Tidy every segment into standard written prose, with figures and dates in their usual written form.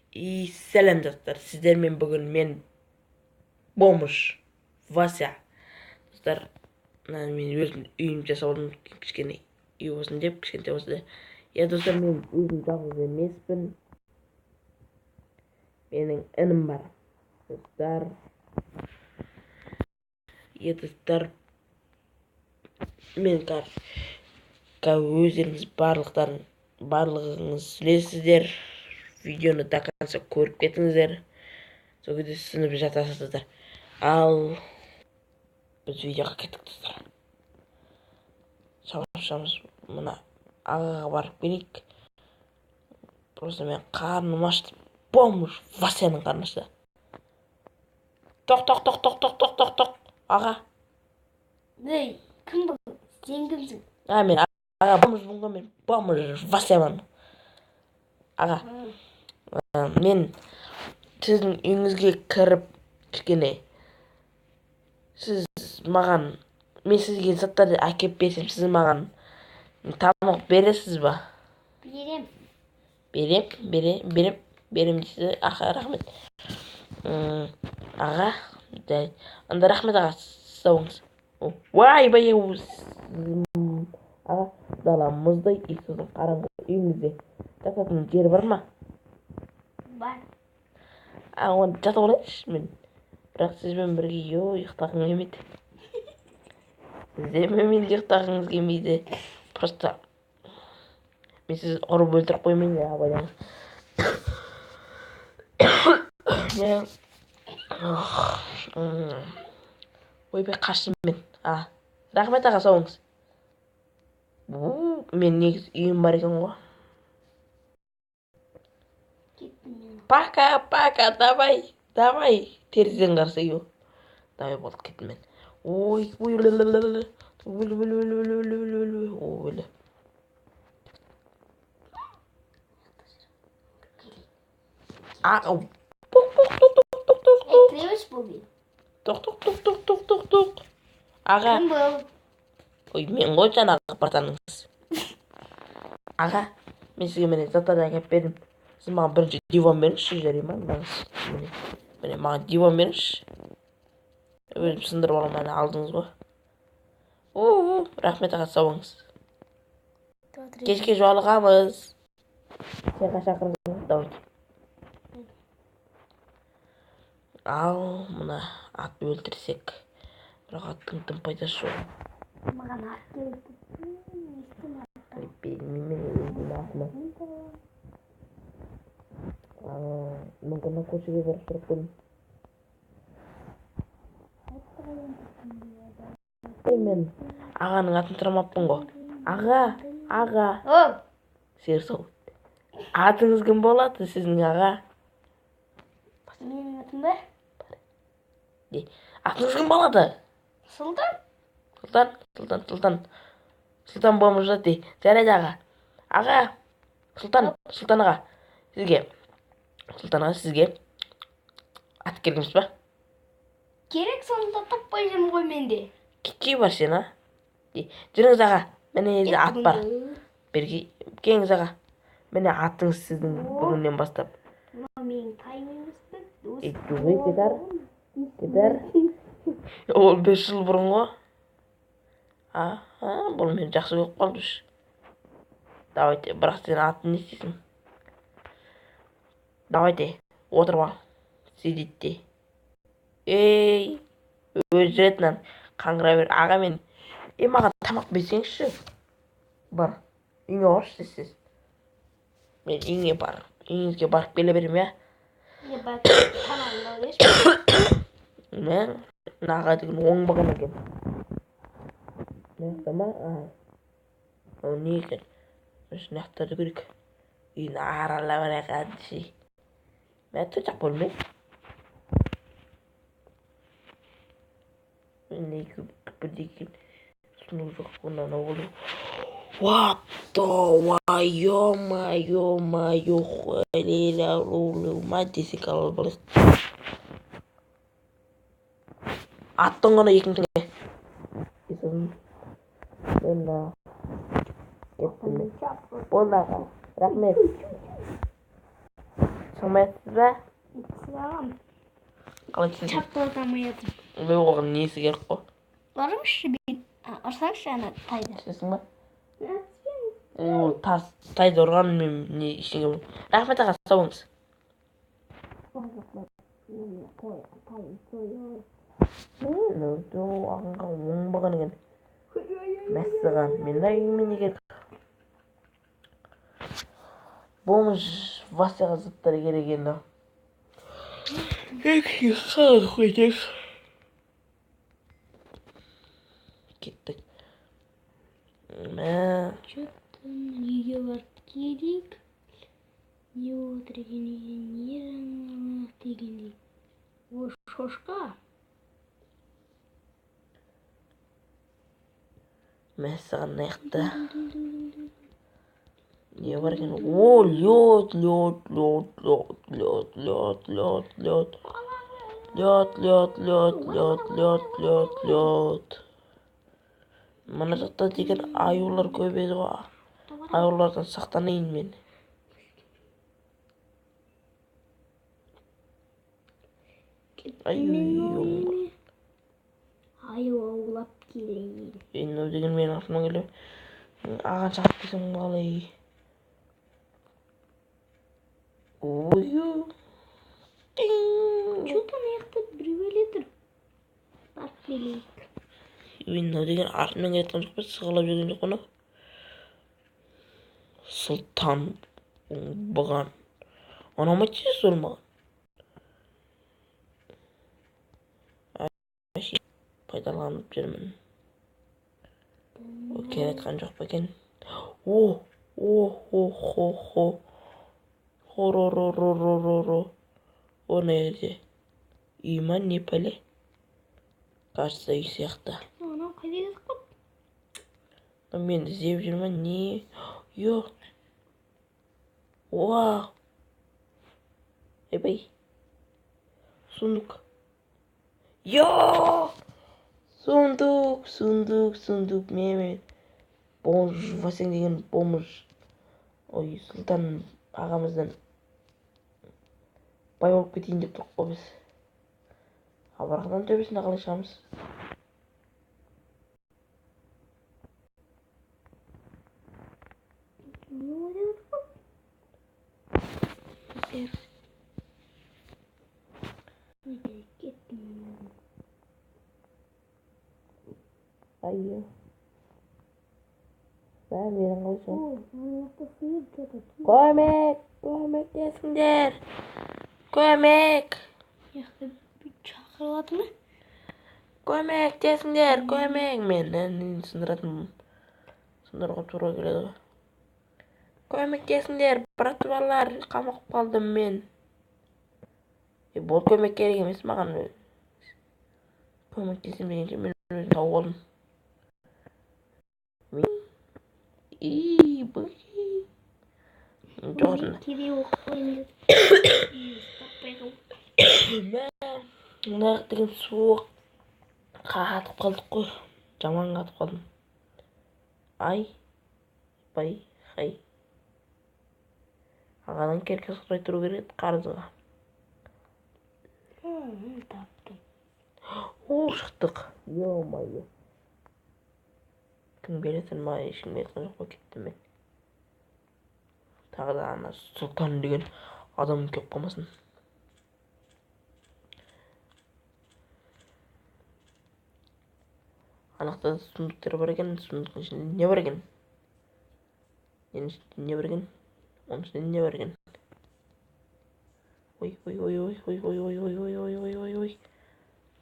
Сәлем достар, сіздермен бүгін мен бомж Вася. Достар, мен өзім үйім жасап алдым, кішкене үй болсын деп, кішкентай болса да. Достар, мен өзім жалғыз емеспін. Менің інім бар. Достар, достар, мен өздеріңіз барлығыңыз білесіздер. Видеоны до конца көріп кетіңіздер. Сол кезде түсініп жатасыздар. Ал біз видеоға кеттік достар. Шамыз мына ағаға барып келейік. Просто мен қарным ашты. Бомж Васяның қарны ашты. Тоқ. Аға. Ей, кім бұл? Сен кімсің? Мен аға бомжмын ғой, мен бомж Васямын. Аға. Мен сіздің үйіңізге кіріп кішкене мен сізге заттарды әкеп берсем, сіз маған тамақ бересіз ба? Берем дейсіз. Аға, рахмет. Аға, анда рахмет аға, сау болыңыз. Ойбай, аға, дала мұздай, сосын қараңғы үйіңізде жататын жер бар ма? Бар. Оны жатып алайыншы мен. Бірақ сізбен бірге ұйықтағым келмейді. Сіздермен ұйықтағыңыз келмейді. Просто мен сіз ұрып өлтіріп қоймайын деп абайлаңыз. Ойбай, қаштым мен. Рахмет аға, сау болыңыз. Мен негізі үйім бар екен ғой. Пока, давай. Терезеден қарсы үй. Давай, болды, кеттім мен. Ой. Тоқ. Аға. Кім бұл? Ой, мен ғой жаңағы партаныңыз. Аға, мен сізге мені заттарды әкеп бердім. Сіз маған бірінші диван беріңізші, жарай ма? Міне, маған диван беріңізші. Өзім сындырып алам, мені алдыңыз ғой. Рахмет аға, сау болыңыз. Кешке жолығамыз. Сен шақырдыңыз, давай. Ал, мына атты өлтірсек. Бірақ аттың тым пайдасы жоқ. Маған ат керек. Мүмкін көшеге барып тұрып көрдім. Мен ағаның атын сұрамаппын ғой. Аға. Сиыр сау. Атыңыз кім болады сіздің аға? Менің атым бар. Атыңыз кім болады? Сұлтан. Сұлтан бомж дей. Жарайды аға. Аға. Сұлтан аға. Сізге ат керекміз ба? Керек, сонда таппай жүрмін ғой менде. Кей бар сен, жүріңіз аға. Міне ат бар. Келіңіз аға. Міне атыңыз сіздің бүгіннен бастап. Менің таймыңызды. Кетер. Ол 5 жыл бұрын ғой. Бұл мен жақсы көріп қалдым. Давайте, бірақ сен атын не істейсің? Давайте, отырып ал. Сидетте. Өз ретінен қаңғыра бер. Аға, мен маған тамақ берсеңізші. Бар. Үйіңе баршы сіз. Мен үйіңізге барып келе берем, я? Тамағымды алайыншы. Мен аға деген оңбаған екен. Не екен? Нақтарды көрейік. Үйін аралап әрекәді. Мен тұтақ бөлмей. Мен бірдеген сұну жоқ бұнан оғылы. What the? Ё-моё, десек алып болыз. Аттың ғана екіншіңе. Кеттім. Болды аға. Рахмет. Сыңбайсыз ба? Сылағам. Қалай сіз? Чапталамай жатыр. Оған несі керек қой? Барымшы бен. Ұрсаңшы ана тайды. Сізсің ба? Ол тайды ұрған мен не ішіңе білем. Рахмет аға, сау болыңыз. Ағанға оңбаған екен. Мәссіған, мен айымен егер. Болмыш Васяға зыттары керек енді. Екші қалды қойдек. Кеттік. Что-то үйге барып келейік. Не отыр екен үйде, не жаңалық дегендей. О, шошқа. Мәссіған аяқта. Не бар екен? О, лед. Мына жақта деген аюлар көп еді ғой. Аюлардан сақтанайын мен. Аю аулап келейін. Енді деген мен артыма келем. Аған шақып келсем қалай. Ойу. Что-то аяқта біреу әлі тұр. Барып келейік. Енді деген артымен келетін жоқ па, сығалап жүрген жоқ қана. Сұлтан бұған. Анама тез ұрмаған. Пайдаланып жүрмін. Өкен айтқан жоқ па екен? Хоро. О, не жерде? Үй ма, не пәле? Кажется, үй сияқты. Анау қайда кетіп қалды? Мен іздеп жүрмін, не? Йо. Вау. Ебей. Сундук. Йо! Сундук. Мен. Бомж, Васең деген бомж. Ой, Сұлтан ағамыздан бай болып кетейін деп тұрық қой біз. Абырағыдан төбесінде қалай шығамыз? Айы. Берің қойсын. Көмек десіңдер. Көмек. Шақырылады ма? Көмек десіңдер, көмек. Мен сындыруға тура келеді ғой. Көмек десіңдер, братвалар, қамығып қалдым мен. Бұл көмек керек емес маған. Көмек десем дегенше мен өзім тауып алдым. Бұй. Жоғырында. Кеде оқып қойынды. Мына деген суық. Қатып қалдық қой. Жаман қатып қалдым. Хай. Ағадан керке сұрай тұру керек қарызға. Таптым. Шықтық. Йо-майо. Кім беретін ма, ешкім беретін жоқ па, кеттім мен. Тағы да ана Сұлтан деген адам көп қалмасын. Анақта сундуктар бар екен, сундуктың ішінде не бар екен? Оның ішінде не бар екен? Ой.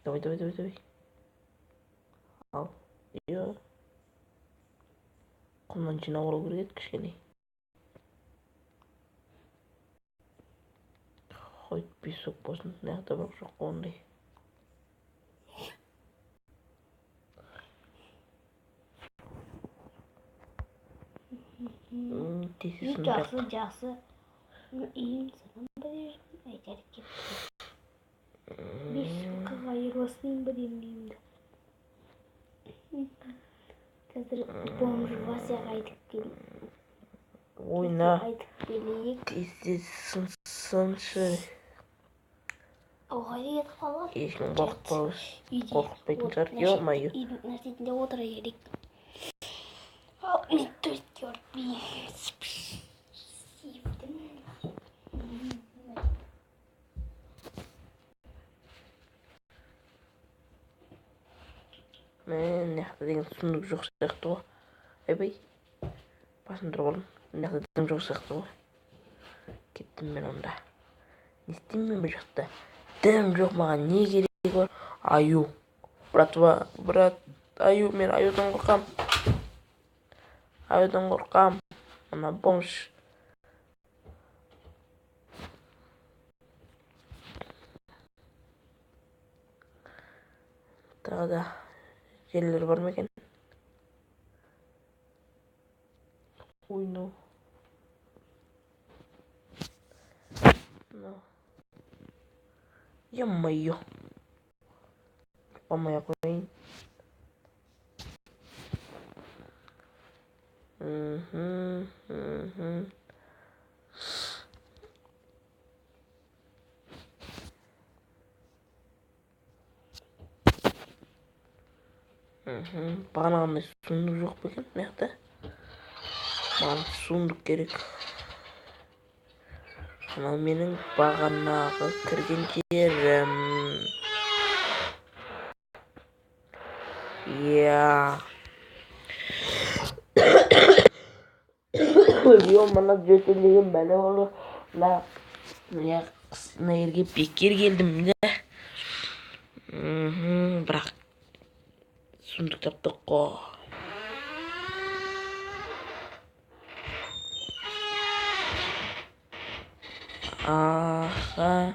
Давай. Ал. Йо. Құмнан жинап алу керек еді кішкене. Қой, песок болсын. Наяқта бірақ жоқ ондай. Жақсы. Үйім саған ба деймін, айтар кетті. Бес жылқыға айырбастайын ба деймін. Қазір бомж Васяға айтып келейік. Ойна. Кезде сыншы. Оға дейін қалар. Ешкім қорқып бейтін шығар. Ё-майо. Үйдің нәрсетінде отыра керек. Ал, мен төртке ұрып сүйіптім. Мен нақта деген сұмдық жоқ сияқты ғой. Айбай. Басын тұрып алдым. Нақта дым жоқ сияқты ғой. Кеттім мен онда. Не істеймін мен бұл жақта? Дым жоқ, маған не керек бар? Аю. Братва, брат. Аю, мен аюдан қорқам. Аюдан қорқам. Ана бомж. Тағы да жерлер бар ма екен? Ойну. Ё-майо. Помай қойын. Бағанағындай суындық жоқ па екен мыяқта? Маған суындық керек. Анау менің бағанағы кірген жерім. Я. Ой, мана жөтелеген бәле болды. Мына жерге бекер келдім де. Бірақ суындық таптық қой. Аха.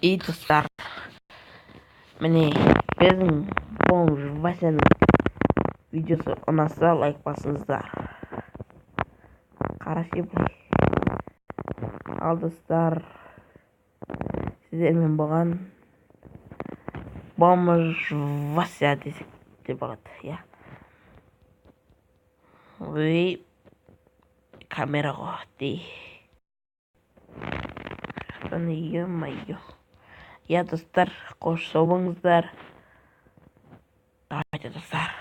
И достар. Міне, біздің бомж Васяның видеосы ұнаса лайк басыңыздар. Қарашы бұлай. Ал достар, сіздермен болған бомж Вася десек те болады, я. Ой, камера ғой, дей. Ё-майо. Я достар, қош сау болыңыздар. Давайте достар.